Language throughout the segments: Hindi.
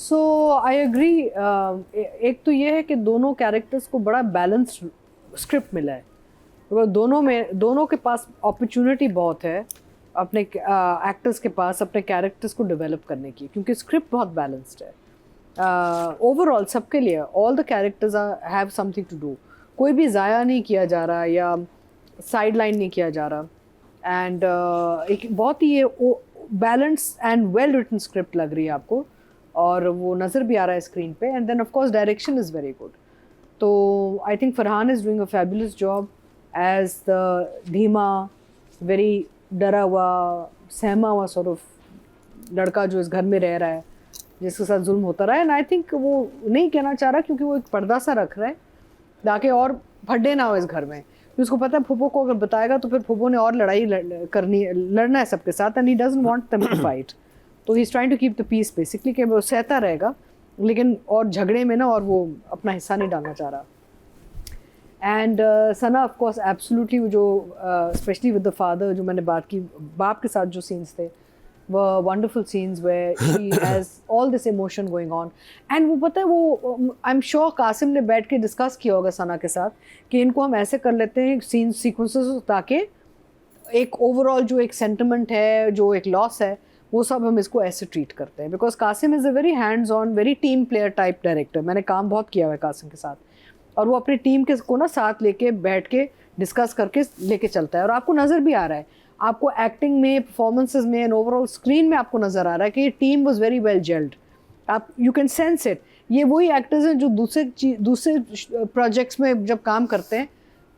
So I agree. एक तो ये है कि दोनों कैरेक्टर्स को बड़ा बैलेंस्ड स्क्रिप्ट मिला है, क्योंकि दोनों के पास अपॉर्चुनिटी बहुत है अपने एक्टर्स के पास अपने कैरेक्टर्स को डेवलप करने की, क्योंकि स्क्रिप्ट बहुत बैलेंस्ड है ओवरऑल सबके लिए। All the characters have something to do, कोई भी ज़ाया नहीं किया जा रहा या साइड लाइन नहीं किया जा रहा। एंड एक बहुत ही balance and well written script लग रही है आपको, और वो नज़र भी आ रहा है स्क्रीन पे। And then of course direction is very good. तो I think Farhan is doing a fabulous job as the धीमा, वेरी डरा हुआ, सहमा हुआ सॉर्ट ऑफ लड़का जो इस घर में रह रहा है, जिसके साथ जुल्म होता रहा है। एंड आई थिंक वो नहीं कहना चाह रहा, क्योंकि वो एक पर्दा सा रख रहा है ताकि और फड्डे ना हो इस घर में। उसको पता है फूफो को अगर बताएगा तो फिर फूफो ने और लड़ना है सबके साथ, and he doesn't want them to fight. तो he is trying to keep the peace basically, कि वो सहता रहेगा लेकिन और झगड़े में ना और वो अपना हिस्सा नहीं डालना चाह रहा। And Sana of course absolutely, जो स्पेशली विद द फादर जो मैंने बात की, बाप के साथ जो सीन्स थे वो wonderful scenes where she has all this emotion going on. And वो पता है वो आई एम श्योर कासिम ने बैठ के डिस्कस किया होगा सना के साथ कि इनको हम ऐसे कर लेते हैं सीन सीक्वेंसेस, ताकि एक ओवरऑल जो एक सेंटिमेंट है, जो एक लॉस है, वो सब हम इसको ऐसे ट्रीट करते हैं। Because Kasim is a very hands on, very team player type director. मैंने काम बहुत किया हुआ है कासिम के साथ, और वो अपनी टीम के को ना साथ लेके बैठ के डिस्कस करके लेके चलता है। और आपको नज़र भी आ रहा है, आपको एक्टिंग में, परफॉर्मेंसेस में एंड ओवरऑल स्क्रीन में आपको नज़र आ रहा है कि ये team was very well gelled. आप यू कैन सेंस इट। ये वही एक्टर्स हैं जो दूसरे प्रोजेक्ट्स में जब काम करते हैं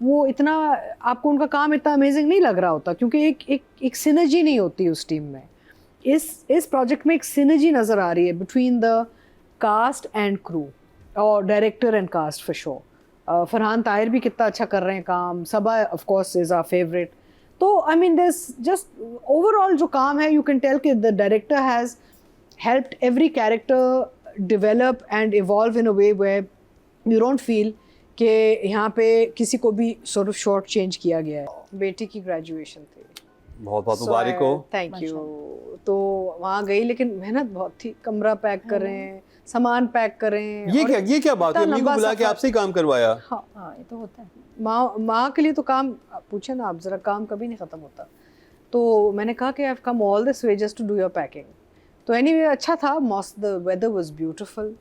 वो इतना आपको उनका काम इतना अमेजिंग नहीं लग रहा होता, क्योंकि एक सिनर्जी नहीं होती उस टीम में। इस प्रोजेक्ट में एक सिनर्जी नज़र आ रही है between the cast and crew और director and cast for sure. Farhan Tahir भी कितना अच्छा कर रहे हैं काम, Saba of course is our favourite. तो I mean this just overall जो काम है, यू कैन टेल कि the director has helped every character develop and evolve in a way where you don't feel कि यहाँ पे किसी को भी सॉर्ट ऑफ शॉर्ट चेंज किया गया है। बेटी की ग्रेजुएशन थी, बहुत बहुत मुबारक हो। Thank you. तो वहाँ गई, लेकिन मेहनत बहुत थी। कमरा पैक कर रहे हैं, सामान पैक कर रहे हैं। ये क्या बात है, अम्मी को बुला के आपसे ही काम करवाया? हाँ ये तो होता है, माँ के लिए तो काम पूछे ना आप ज़रा, काम कभी नहीं ख़त्म होता। तो मैंने कहा कि I have come all this way just to do your packing. तो एनीवे अच्छा था, most the weather was beautiful.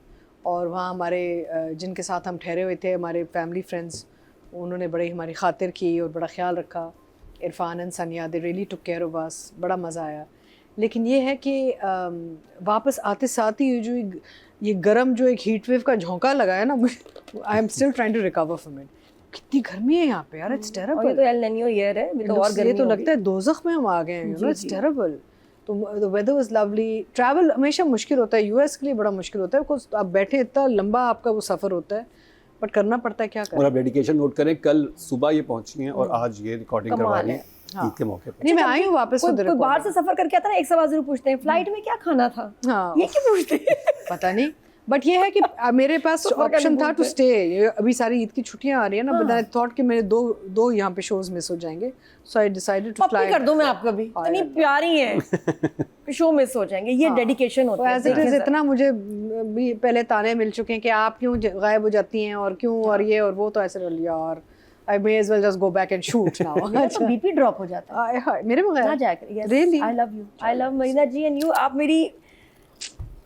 और वहाँ हमारे जिनके साथ हम ठहरे हुए थे, हमारे फैमिली फ्रेंड्स, उन्होंने बड़ी हमारी खातिर की और बड़ा ख्याल रखा। इरफान एंड सनिया, they really took care of us, बड़ा मज़ा आया। लेकिन ये है कि वापस आते साथ ही ये गरम जो एक हीट वेव का झोंका लगा है ना, I am still trying to recover from it. कितनी गर्मी है यहाँ पे यार, इट्स टेरेबल। ये तो एल निनो ईयर है, तो और गर्मी ये तो लगता है दोज़ख में हम आ गए हैं, यू नो, इट्स टेरेबल। तो the weather was lovely. Travel हमेशा मुश्किल होता है, यूएस के लिए बड़ा मुश्किल होता है, बिकॉज आप बैठे इतना लंबा आपका वो सफ़र होता है, बट करना पड़ता है, क्या करें। और आप डेडिकेशन नोट करें, कल सुबह ये पहुंची हैं और आज ये रिकॉर्डिंग करवा रही हैं ईद के मौके पर। नहीं, मैं आई हूँ वापस। कोई बाहर से सफर करके आता है ना, एक सवाल जरूर पूछते हैं, फ्लाइट में क्या खाना था? हाँ, ये क्यों पूछते हैं? पता नहीं, बट ये है कि मेरे पास ऑप्शन था टू स्टे। अभी सारी ईद की छुट्टियां आ रही है ना, बट आई थॉट कि मेरे दो यहाँ पे शोज मिस हो जाएंगे, सो आई डिसाइडेड टू फ्लाई। कर दूं मैं आपको भी, इतनी प्यारी है, शो मिस हो जाएंगे, ये डेडिकेशन होता है। एज इट इज इतना मुझे भी पहले ताने मिल चुके हैं कि आप क्यों गायब हो जाती हैं और क्यों और ये और वो, तो ऐसे यार I may as well just go back and shoot now. तो बीपी ड्रॉप हो जाता है मेरे बगैर ना जाकर। Really? I love you, I love Marina ji and you। आप मेरी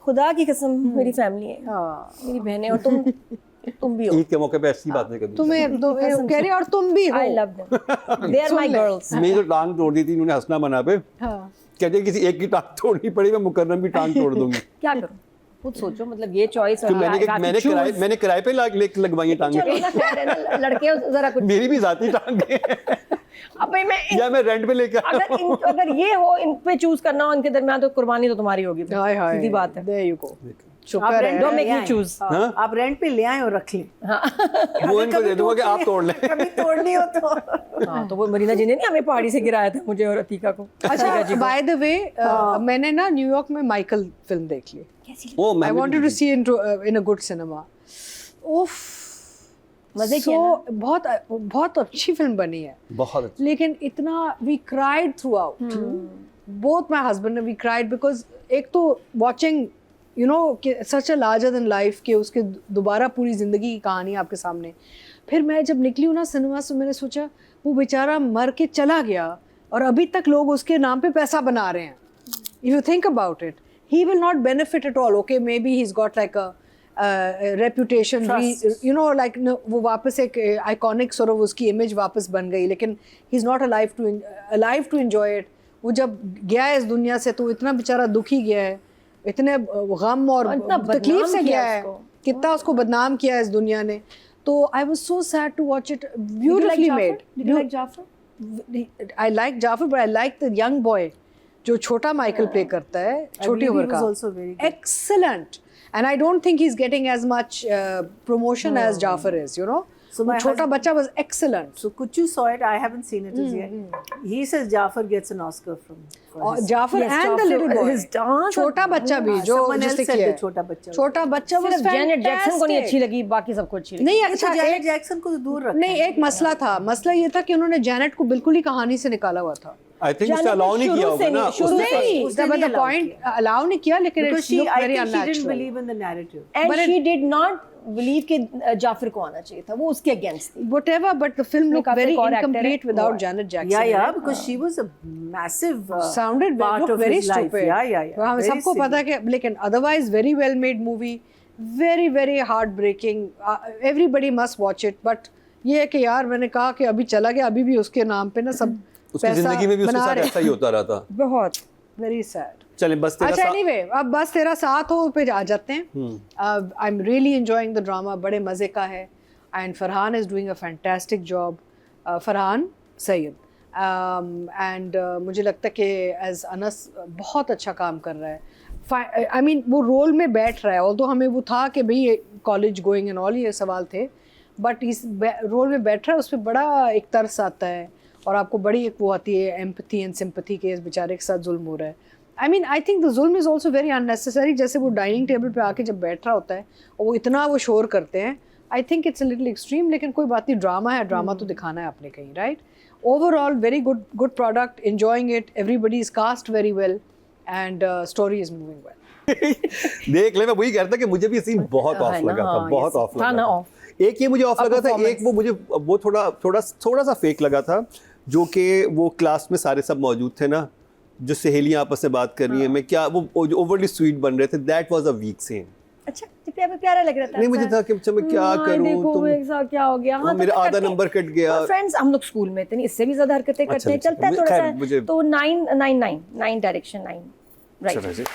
खुदा की कसम मेरी फैमिली है, मेरी बहनें, और तुम भी हो। ईद के मौके पे ऐसी बात नहीं करनी। तुम्हें कह रही, और तुम भी हो। I love them, they are my girls। मेरी तो टांग तोड़ दी थी इन्होंने हंसना बना पे। कहते किसी एक की टांग तोड़नी पड़ी, मैं मुकर्रम की टांग तोड़ दूंगी। क्या करूं, खुद सोचो। मतलब ये चॉइस तो मैंने किराए पे लगवाई है टांगे। लड़के जरा कुछ, मेरी भी जाती टांगे अबे मैं रेंट पे लेकर अगर ये हो, इन पे चूज करना हो इनके दरमियान, तो कुर्बानी तो तुम्हारी होगी। सीधी बात है। There you go। आप रेंट पे ले आए और रख लें। वो इनको दे दूंगा कि आप तोड़ लें। कभी तोड़नी हो तो। हाँ, तो वो मरीना जी ने नहीं हमें पहाड़ी से गिराया था, मुझे और अतीका को। अच्छा, बाय द वे, मैंने ना न्यूयॉर्क में माइकल फिल्म देख ली। I wanted to see in a good cinema। उफ, मजे किया ना? बहुत अच्छी फिल्म बनी है, बहुत अच्छी। लेकिन इतना we cried throughout। Both my husband and we cried because एक तो watching यू नो कि सच अ लार्जर देन लाइफ कि उसके दोबारा पूरी ज़िंदगी की कहानी आपके सामने। फिर मैं जब निकली हूँ ना सिनेमा से, मैंने सोचा वो बेचारा मर के चला गया और अभी तक लोग उसके नाम पे पैसा बना रहे हैं। If you think about it, he will not benefit at all. Okay, maybe he's got like a reputation, you know, like no, वो वापस एक iconic sort of उसकी image वापस बन गई, लेकिन he's not alive to enjoy it. वो जब गया है इस दुनिया से तो इतना बेचारा दुखी गया है, इतने गम और तकलीफ से गया है, कितना उसको बदनाम किया है इस दुनिया ने। तो I was so sad to watch it. Beautifully made. Did you like Jafar? I like Jafar, but I like the young boy जो छोटा माइकल प्ले करता है, छोटी उम्र का, excellent. And I don't think he's getting as much promotion as Jafar is, you know. So my छोटा बच्चा was excellent. So Kuchu saw it. I haven't seen it as yet. He says Jafar gets an Oscar for his, Jafar and the little boy. His dance. छोटा बच्चा भी जो someone else जिससे said किया the है। छोटा बच्चा। छोटा बच्चा was सिर्फ जेनेट जैक्सन को नहीं अच्छी fantastic. लगी, बाकी सबको अच्छी लगी। नहीं अच्छा अच्छा जैनेट एक जैक्सन को तो दूर रखा नहीं एक मसला था। मसला ये था कि उन्होंने जैनेट को बिल्कुल ही कहानी से निकाला हुआ था। आई थिंक उसने अलाउ नहीं किया होगा ना, शुरू उसने से नहीं, उसने the नहीं allow point अलाउ नहीं किया, लेकिन because it's she, looked I very think she didn't unnatural. believe in the narrative. And But she did not believe कि जाफर को आना चाहिए था, वो उसके अगेंस्ट थी। Whatever, but the film looked काफी very एक और actor incomplete है, without वो है। Janet Jackson. Yeah, in yeah, it. because she was a massive Sounded part looked of very his life. stupid. Yeah, yeah, yeah. हमें Very सबको पता है कि लेकिन otherwise very well made movie, very very heartbreaking. Everybody must watch it. But ये है कि यार मैंने कहा कि अभी चला गया, अभी भी उसके नाम पे ना सब उसकी पैसा जिंदगी में भी उसके बना साथ रहे। ऐसा ही होता रहा था। बहुत very sad. चलें बस तेरा अच्छा सा- एनीवे अब बस तेरा साथ हो पे आ जाते हैं। I am really enjoying the drama, बड़े मज़े का है and Farhan is doing a fantastic job. Farhan Syed and मुझे लगता है कि एज अनस बहुत अच्छा काम कर रहा है। आई मीन वो रोल में बैठ रहा है, ऑल्दो हमें वो था कि भाई कॉलेज गोइंग एंड ऑल ये सवाल थे, बट इस रोल में बैठ रहा है, उस पर बड़ा एक तरस आता है और आपको बड़ी एक वो आती है एम्पथी एंड सिंपथी के इस बेचारे के साथ जुल्म हो रहा है। I mean I think the जुल्म इज़ ऑल्सो वेरी अननेसेसरी। जैसे वो डाइनिंग टेबल पे आके जब बैठ रहा होता है और वो इतना वो शोर करते हैं, I think it's a little extreme, लेकिन कोई बात नहीं, ड्रामा है, ड्रामा तो दिखाना है आपने कहीं, right. Overall very good product, enjoying it, everybody is cast very well and story is moving well. देख ले, मैं वही कहता कि मुझे भी सीन बहुत ऑफ लगा था, बहुत ऑफ लगा था। एक ये मुझे ऑफ लगा था, एक वो मुझे वो थोड़ा सा फेक लगा था, जो कि वो क्लास में सारे सब मौजूद थे ना, जो सहेलियां आपस में बात कर रही हैं, मैं क्या वो ओवरली स्वीट बन रहे थे, that was a weak scene. अच्छा प्यारा लग रहा था। नहीं मुझे था कि अच्छा मैं क्या करूं, देखो तुम एक साथ क्या हो गया। हाँ मेरा आधा नंबर कट गया। फ्रेंड्स हम लोग स्कूल में थे, इससे भी ज्यादा हरकतें करते हैं, चलता है थोड़ा सा। तो 9 डायरेक्शन 9 राइट।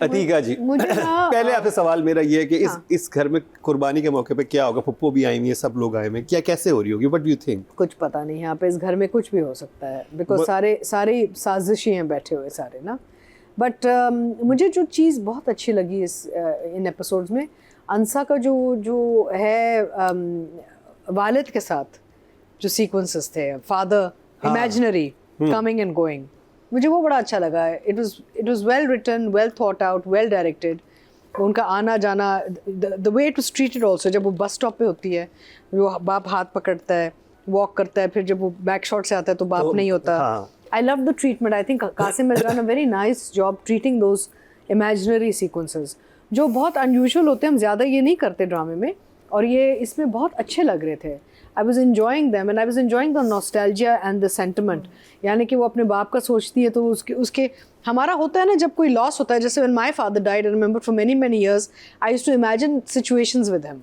अतीका जी, मुझे पहले आपसे सवाल मेरा ये है कि इस घर में कुर्बानी के मौके पे क्या होगा? पप्पू भी आई हुई है, सब लोग आए हुए, क्या कैसे हो रही होगी? What do you think? कुछ पता नहीं, यहाँ पे इस घर में कुछ भी हो सकता है, बिकॉज सारे साजिशी हैं बैठे हुए सारे ना। बट मुझे जो चीज़ बहुत अच्छी लगी इन एपिसोड्स में, अंसा का जो है वालिद के साथ जो सीक्वेंसेस थे, father imaginary coming and going, मुझे वो बड़ा अच्छा लगा है। It was well written, well thought out, well directed. उनका आना जाना, the way it was treated also, जब वो बस स्टॉप पे होती है, वो बाप हाथ पकड़ता है, वॉक करता है, फिर जब वो बैक शॉट से आता है तो बाप नहीं होता। I love the treatment. I think Kasim has done a very nice job treating those imaginary sequences जो बहुत अनयूजुअल होते हैं, हम ज़्यादा ये नहीं करते ड्रामे में, और ये इसमें बहुत अच्छे लग रहे थे। I was enjoying them and I was enjoying the nostalgia and the sentiment. यानी कि वो अपने बाप का सोचती है तो उसके हमारा होता है ना, जब कोई लॉस होता है, जैसे when my father died, I remember for many years I used to imagine situations with him.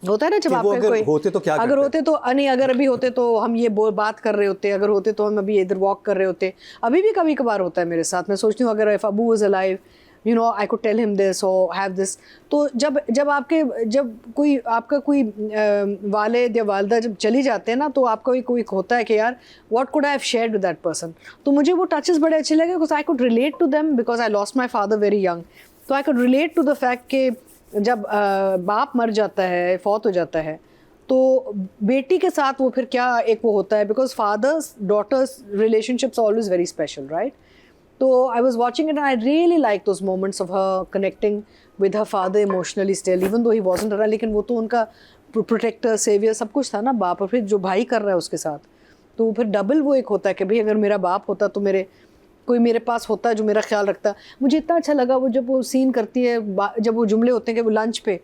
होता है ना जब आपका कोई होते तो क्या अगर होते तो नहीं, अगर अभी होते तो हम ये बात कर रहे होते, अगर होते तो हम अभी इधर वॉक कर रहे होते। अभी भी कभी कभार होता है मेरे साथ, मैं सोचती हूँ अगर if Abu was alive, you know, I could tell him this or have this. तो जब आपका कोई वालिद या वालदा जब चली जाते हैं ना, तो आपका कोई होता है कि यार what could I have shared with that person. तो मुझे वो टचेस बड़े अच्छे लगे because I could relate to them because I lost my father very young. तो I could relate to the fact कि जब बाप मर जाता है, फौत हो जाता है, तो बेटी के साथ वो फिर क्या एक वो होता है, because fathers daughters relationships are always very special, right? So I was watching it and I really liked those moments of her connecting with her father emotionally still, even though he wasn't around. लेकिन वो तो उनका प्रोटेक्टर, सेवियर सब कुछ था ना बाप, और फिर जो भाई कर रहा है उसके साथ, तो फिर डबल वो एक होता है कि भाई अगर मेरा बाप होता तो मेरे कोई मेरे पास होता है जो मेरा ख्याल रखता है। मुझे इतना अच्छा लगा वो जब वो सीन करती है, जब वो जुमले होते हैं कि वो लंच पे,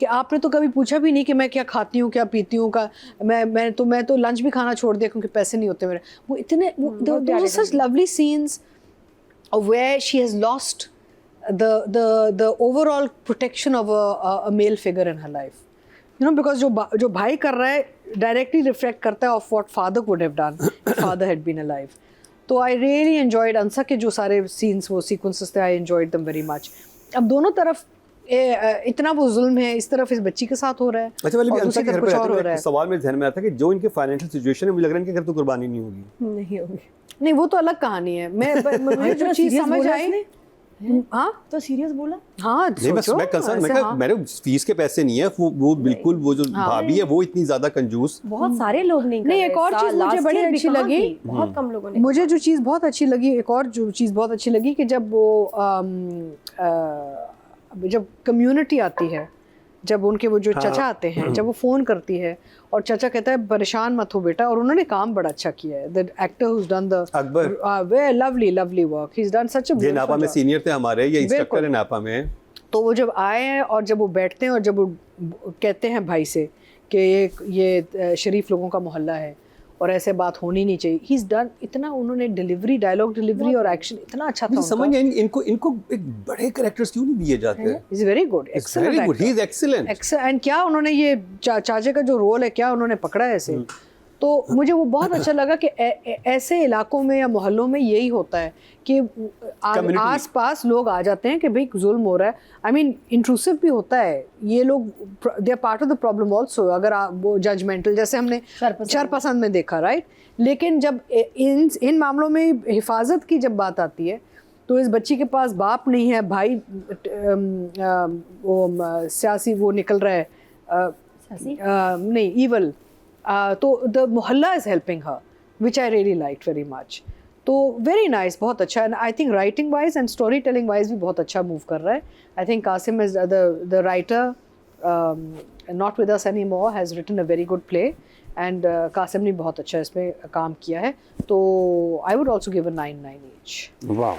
कि आपने तो कभी पूछा भी नहीं कि मैं क्या खाती हूँ क्या पीती हूँ का, मैं तो लंच भी खाना छोड़ दिया क्योंकि पैसे नहीं होते मेरे। वो इतने such lovely scenes where she has lost the overall protection of a male figure in her life, you know, because जो भाई कर रहा है directly reflect करता है of what father would have done if father had been alive. तो I really enjoyed अंसा के जो सारे scenes वो sequences थे, I enjoyed them very much. अब दोनों तरफ इतना वो जुल्म है, इस तरफ इस बच्ची के साथ हो रहा है, अच्छा वाली भी और अंसा दूसरी के घर तरफ पे कुछ और हो रहते रहा हैं, है। सवाल मेरे ध्यान में आता है कि जो इनके फाइनेंशियल सिचुएशन है, मुझे लग रहा है इनके घर तो कुर्बानी नहीं होगी। नहीं होगी। नहीं वो तो अलग कहानी है। मुझे जो चीज़ समझ आई, हाँ तो सीरियस बोला। हाँ नहीं, मैं कंसर्न, मैं कहा मेरे फीस के पैसे नहीं है, वो बिल्कुल वो जो भाभी है वो इतनी ज्यादा कंजूस। बहुत सारे लोग नहीं कर नहीं, रहे। एक और चीज़ मुझे बड़ी अच्छी लगी, बहुत कम लोगों ने। मुझे जो चीज़ बहुत अच्छी लगी, एक और जो चीज़ बहुत अच्छी लगी कि जब वो जब कम्युनिटी आती है, जब उनके वो जो चचा आते हैं, जब वो फ़ोन करती है और चचा कहता है परेशान मत हो बेटा, और उन्होंने काम बड़ा अच्छा किया है। The actor who's done the Akbar, very lovely work, he is done such a ये नापा में सीनियर थे हमारे, ये इंस्ट्रक्टर है नापा में। तो वो जब आए हैं और जब वो बैठते हैं और जब वो कहते हैं भाई से कि ये शरीफ लोगों का मोहल्ला है और ऐसे बात होनी नहीं चाहिए, ही इज डन, इतना उन्होंने डिलीवरी, डायलॉग डिलीवरी और एक्शन इतना अच्छा था। समझ नहीं इनको एक बड़े कैरेक्टर्स क्यों नहीं दिए जाते हैं? Is very good, excellent, he is excellent. And क्या उन्होंने ये चाचे का जो रोल है क्या उन्होंने पकड़ा है ऐसे। तो मुझे वो बहुत अच्छा लगा कि ऐसे इलाकों में या मोहल्लों में यही होता है कि आस पास लोग आ जाते हैं कि भाई जुल्म हो रहा है। आई मीन इंट्रूसिव भी होता है, ये लोग they are part of the problem also. अगर आप वो जजमेंटल, जैसे हमने शरपसंद में देखा, राइट, लेकिन जब इन मामलों में हिफाजत की जब बात आती है तो इस बच्ची के पास बाप नहीं है, भाई वो सियासी वो निकल रहा है, नहीं ईवल, तो the mohalla is helping her, which I really like very much. तो वेरी नाइस, बहुत अच्छा। And I think writing wise and storytelling wise भी बहुत अच्छा मूव कर रहा है। I think Kasim is the writer, not with us any more, has written a very good play, and Kasim ने बहुत अच्छा इसमें काम किया है। तो I would also give a 9/9 each. वाह।